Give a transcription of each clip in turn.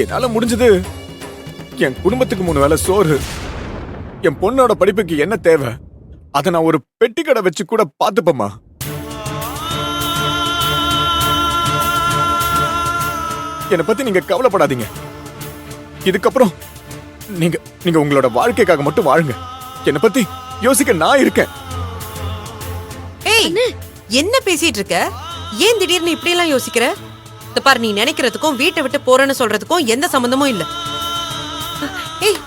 என்னால முடிஞ்சது என் குடும்பத்துக்கு 3 வேளை சோறு, என் பொண்ணோட படிப்புக்கு என்ன தேவை அதை நான் ஒரு பெட்டி கடை வச்சு கூட பாத்துப்பேம்மா. என்னை பத்தி நீங்க கவலைப்படாதீங்க. இதுக்கப்புறம் நீங்க நீங்க உங்களோட வாழ்க்கைக்காக மட்டும் வாழுங்க. என்னை பத்தி யோசிக்க நான் இருக்கேன். ஏய், என்ன பேசிட்டு இருக்க? ஏன் திடீர்னு இப்படி எல்லாம் யோசிக்கிற? பாரு, நீ நினைக்கிறதுக்கும் வீட்டை விட்டு போறேன்னு சொல்றதுக்கும் எந்த சம்பந்தமும் இல்ல. ஏய்,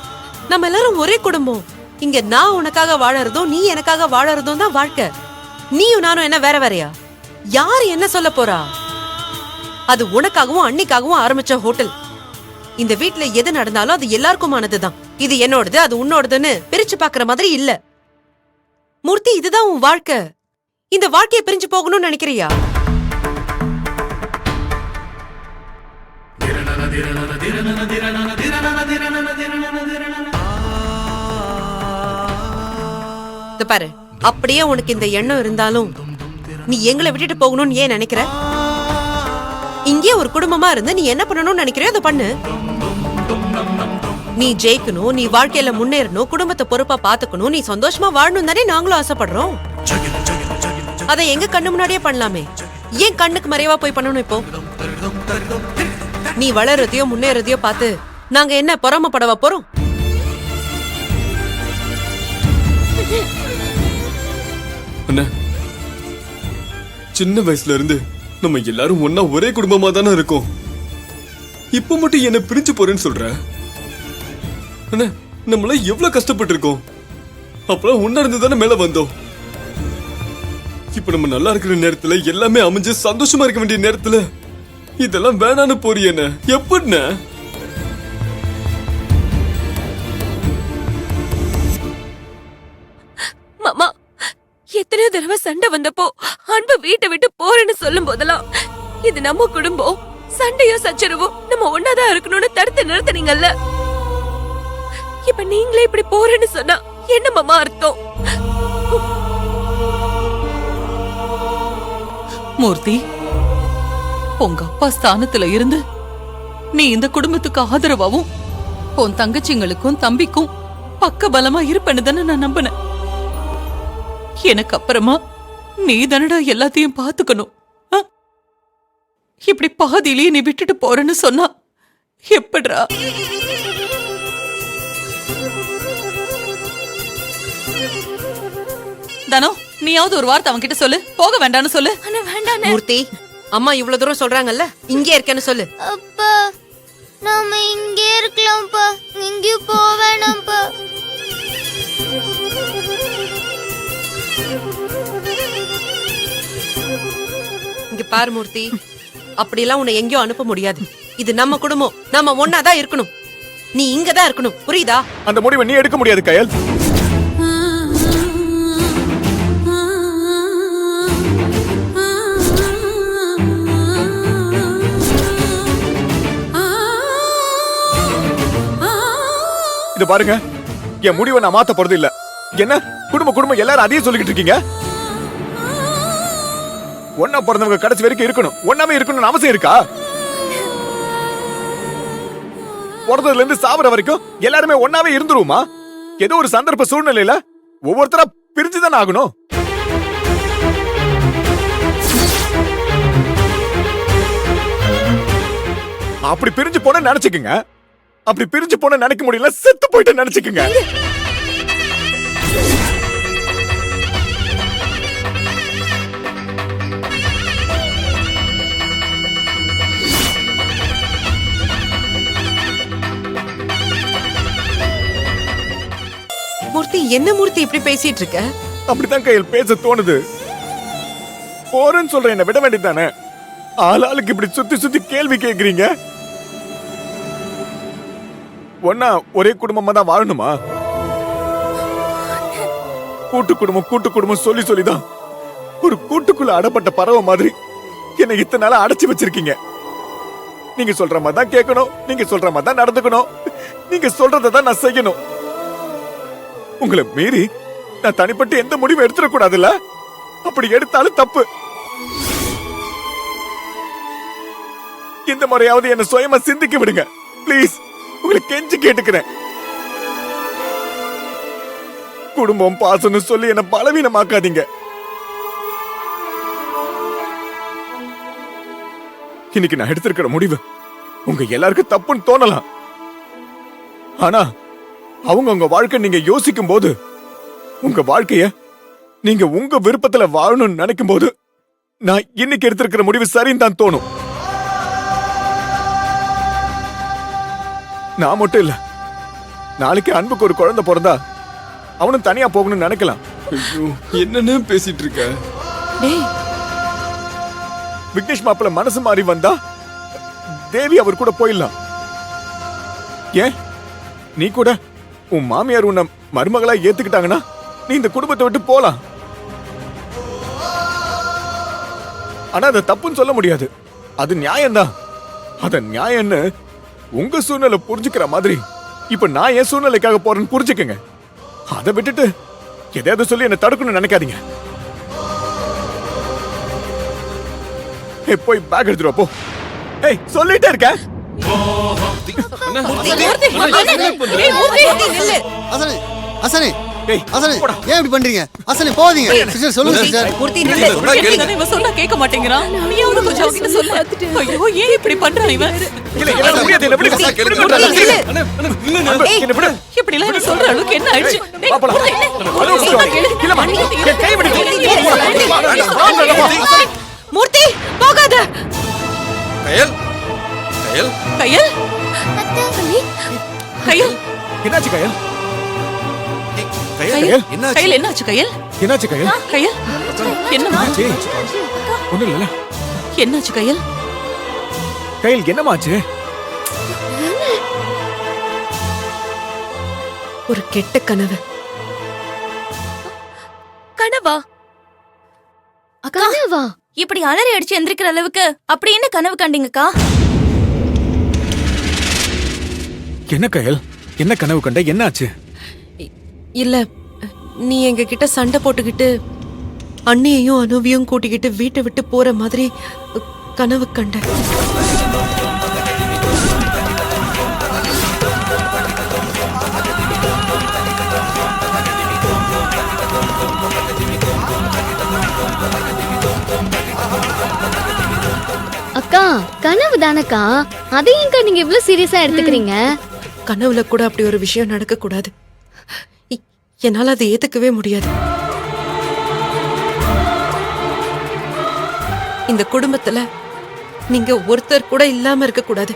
நம்ம எல்லாரும் ஒரே குடும்பம். இங்க நான் உனக்காக வாழறதும் நீ எனக்காக வாழறதும் தான் வாழ்க்கை. நீயும் நானும் என்ன வேற வேறயா? யாரு என்ன சொல்ல போறா? அது உனக்காகவும் அன்னிக்காகவும் ஆரம்பிச்ச ஹோட்டல். இந்த வீட்ல எது நடந்தாலும் அது எல்லாருக்குமானதுதான். இது என்னோடது அது உன்னோடதுன்னு பிரிச்சு பாக்குற மாதிரி இல்ல. மூர்த்தி, இதுதான் உன் வாழ்க்கை. இந்த வாழ்க்கையை பிரிஞ்சு போகணும்னு நினைக்கிறியா? பாரு, அப்படியே உனக்கு இந்த எண்ணம் இருந்தாலும் நீ எங்களை விட்டுட்டு போகணும்னு ஏன் நினைக்கிற? இங்கே ஒரு குடும்பமா இருந்து நீ என்ன பண்ணணும்னு நினைக்கிறியோ அதை பண்ணு. நீ ஜெயிக்கணும், நீ வாழ்க்கையில முன்னேறணும், குடும்பத்தை பொறுப்பா பாத்துக்கணும், நீ சந்தோஷமா வாழணும் தானே நாங்களும் ஆசைப்படுறோம். அதை எங்க கண்ணு முன்னாடியே பண்ணலாமே. ஏன் கண்ணுக்கு மறைவா போய் பண்ணணும்? இப்போ நீ வளர்றதையோ முன்னேறதையோ பார்த்து நாங்க என்ன பொறாமப்படவா போறோம்? அண்ணா, சின்ன வயசுல இருந்து நம்ம எல்லாரும் ஒன்னா ஒரே குடும்பமா தானே இருக்கோம். இப்ப மட்டும் என்ன பிரிஞ்சு போறேன்னு சொல்ற? அண்ணா, நம்மள எவ்வளவு கஷ்டப்பட்டு இருக்கோம். அப்பெல்லாம் ஒன்னா இருந்து தானே மேல வந்தோம். இப்ப நம்ம நல்லா இருக்கிற நேரத்துல எல்லாமே அமைஞ்சு சந்தோஷமா இருக்க வேண்டிய நேரத்துல இதெல்லாம் வேணான்னு போறியன எப்படின்னா? மாமா, எத்தனையோ தடவை சண்டை வந்தப்போ அன்பு வீட்டை விட்டு போறேன்னு சொல்லும் போதெல்லாம் இது நம்ம குடும்பம், சண்டையோ சச்சரவோ நம்ம ஒன்னாதான் இருக்கணும்னு தடுத்து நிறுத்தினீங்கல்ல. இப்ப நீங்களே இப்படி போறேன்னு சொன்னா என்ன மாமா அர்த்தம்? மூர்த்தி, உங்க அப்பா ஸ்தானத்துல இருந்து நீ இந்த குடும்பத்துக்கு ஆதரவாவும் உன் தங்கச்சிங்களுக்கும் தம்பிக்கும் பக்க பலமா இருப்பேன்னு தானே நான் நம்பினேன். எனக்கு அப்புறமா நீ தானடா எல்லாத்தையும் பாத்துக்கணும். இப்படி பாதியிலேயே நீ விட்டுட்டு போறேன்னு சொன்னா எப்படிரா? தானோ, நீயாவது ஒரு வார்த்தை அவன் கிட்ட சொல்லு. போக வேண்டான்னு சொல்லு. மூர்த்தி, அம்மா இவ்வளவு தூரம் சொல்றாங்கல்ல, இங்கே இருக்கேன்னு சொல்லு. அப்பா, நாம இங்கே இருக்கலாம்ப்பா, எங்கேயும் போக வேணாம்ப்பா. இங்க பாரு மூர்த்தி, அப்படியெல்லாம் உன்னை எங்கேயும் அனுப்ப முடியாது. இது நம்ம குடும்பம், நாம ஒன்னாதான் இருக்கணும். நீ இங்கதான் இருக்கணும், புரியுதா? அந்த முடிவை நீ எடுக்க முடியாது கயல். இது பாருங்க, என் முடிவை நான் மாத்த போறது இல்ல. என்ன குடும்பம் எல்லாரும் அதையே சொல்லிக்கிட்டு இருக்கீங்க? ஒன்னா பிறந்தவங்க கடைசி வரைக்கும் இருக்கணும், ஒன்னாவே இருக்கணும்னு அவசியம் இருக்கா? பிறந்ததுல இருந்து சாவர வரைக்கும் எல்லாருமே ஒன்னாவே இருந்துருவோமா? ஏதோ ஒரு சந்தர்ப்ப சூழ்நிலையில ஒவ்வொருத்தரா பிரிஞ்சுதானே ஆகணும். அப்படி பிரிஞ்சு போன நினைச்சுக்குங்க. அப்படி பிரிஞ்சு போன நினைக்க முடியல, செத்து போயிட்டு நினைச்சுக்குங்க. மூர்த்தி, என்ன மூர்த்தி இப்படி பேசிட்டு இருக்க? அப்படித்தான் கையில் பேச தோணுது. போறேன்னு சொல்ற என்ன விட வேண்டியதானே? ஆளாளுக்கு இப்படி சுத்தி சுத்தி கேள்வி கேக்குறீங்க. ஒன்னா ஒரே குடும்பமா தான் வாழணுமா? கூட்டு குடும்பம் சொல்லி சொல்லிதான் ஒரு கூட்டுக்குள்ள அடப்பட்ட பறவை மாதிரி என்ன இத்தனை நாளா அடைச்சு வச்சிருக்கீங்க. நீங்க சொல்ற மாதிரி தான் கேட்கணும், நீங்க சொல்ற மாதிரி தான் நடந்துக்கணும், நீங்க சொல்றதை தான் நான் செய்யணும். உங்களை மீறி நான் தனிப்பட்டு எந்த முடிவும் எடுத்துடக்கூடாதுல்ல? அப்படி எடுத்தாலும் தப்பு. இந்த முறையாவது என்ன சுயமா சிந்திக்க விடுங்க. ப்ளீஸ் உங்களை கெஞ்சி கேட்டுக்கிறேன். குடும்பம் பாசம்னு சொல்லி என்ன பலவீனமாக்காதீங்க. இன்னைக்கு நான் எடுத்திருக்கிற முடிவு உங்க எல்லாருக்கும் தப்புன்னு தோணலாம். ஆனா உங்க வாழ்க்கை நீங்க யோசிக்கும் போது, உங்க வாழ்க்கைய நீங்க உங்க விருப்பத்துல வாழணும்னு நினைக்கும் போது, நான் இன்னைக்கு எடுத்திருக்கிற முடிவு சரின்னு தான் தோணும். நான் மட்டும் இல்ல, நாளைக்கு அன்புக்கு ஒரு குழந்தை பிறந்தா அவனும் தனியா போகணும்னு நினைக்கலாம். ஐயோ, என்னன்னு பேசிட்டு இருக்க? டேய் விக்னேஷ் மாப்பிள்ள மனசு மாறி வந்தா தேவி அவர் கூட போயிடலாம். ஏன் நீ கூட உன் மாமியார் உன்னை மருமகளா ஏத்துக்கிட்டாங்கன்னா நீ இந்த குடும்பத்தை விட்டு போலாம். ஆனா அதை தப்புன்னு சொல்ல முடியாது. அது நியாயம்தான். அத நியாயம்னு உங்க சூழ்நிலை புரிஞ்சுக்கிற மாதிரி இப்ப நான் என் சூழ்நிலைக்காக போறேன்னு புரிஞ்சுக்கங்க. அதை விட்டுட்டு எதையாவது சொல்லி என்ன தடுக்கணும்னு நினைக்காதீங்க. போய் பேக் எடுத்துட்டு வா, போ. ஏய் சொல்லிட்டே இருக்க. அசனே அசனே ஏய் அசனே போடா. ஏன் இப்படி பண்றீங்க? அசனே போகாதீங்க. சிஸ்டர் சொல்லுங்க சிஸ்டர். மூர்த்தி நில்லு. என்னங்க இவன் சொன்னா கேட்க மாட்டேங்கிறான். நீயாவது கொஞ்சம் அவன்கிட்ட சொல்லு. ஐயோ ஏன் இப்படி பண்றான் இவன்? இல்ல என்னால முடியாது. என்ன விடு. மூர்த்தி, விடு, மூர்த்தி, விடு. நில்லு. அண்ணே, அண்ணே, இல்லண்ணே. ஏய், என்ன விடு. இப்படி எல்லாம் இவன் சொல்ற அளவுக்கு என்ன ஆயிடுச்சு? டேய், வா போலாம். மூர்த்தி, இல்லம்மா, என் கை விடு. மூர்த்தி போகாத. கயல் கயல் கையல் கையல் என்னாச்சு கயல்? கையல் கையல் என்னாச்சு கையல்? என்னாச்சு கயல்? கையல் என்னம்மா? ஒண்ணும் இல்ல. என்னாச்சு கையல்? கயல் என்னமாச்சு? ஒரு கெட்ட கனவு. கனவா? கனவா? இப்படி அலறி அடிச்சு எந்திரிக்கிற அளவுக்கு அப்படி என்ன கனவு கண்டீங்கக்கா? என்ன கயல்? என்ன கனவு கண்ட? என்னாச்சு? இல்ல, நீ எங்க கிட்ட சண்டை போட்டுக்கிட்டு அண்ணியையும் அனுவியும் கூட்டிக்கிட்டு வீட்டை விட்டு போற மாதிரி கனவு கண்ட. அக்கா கனவு தானக்கா? அதையும் நீங்க இவ்வளவு சீரியஸா எடுத்துக்கிறீங்க? கனவுல கூட அப்படி ஒரு விஷயம் நடக்க கூடாது. என்னால அதை ஏத்துக்கவே முடியாது. இந்த குடும்பத்துல நீங்க ஒருத்தர் கூட இல்லாம இருக்க கூடாது.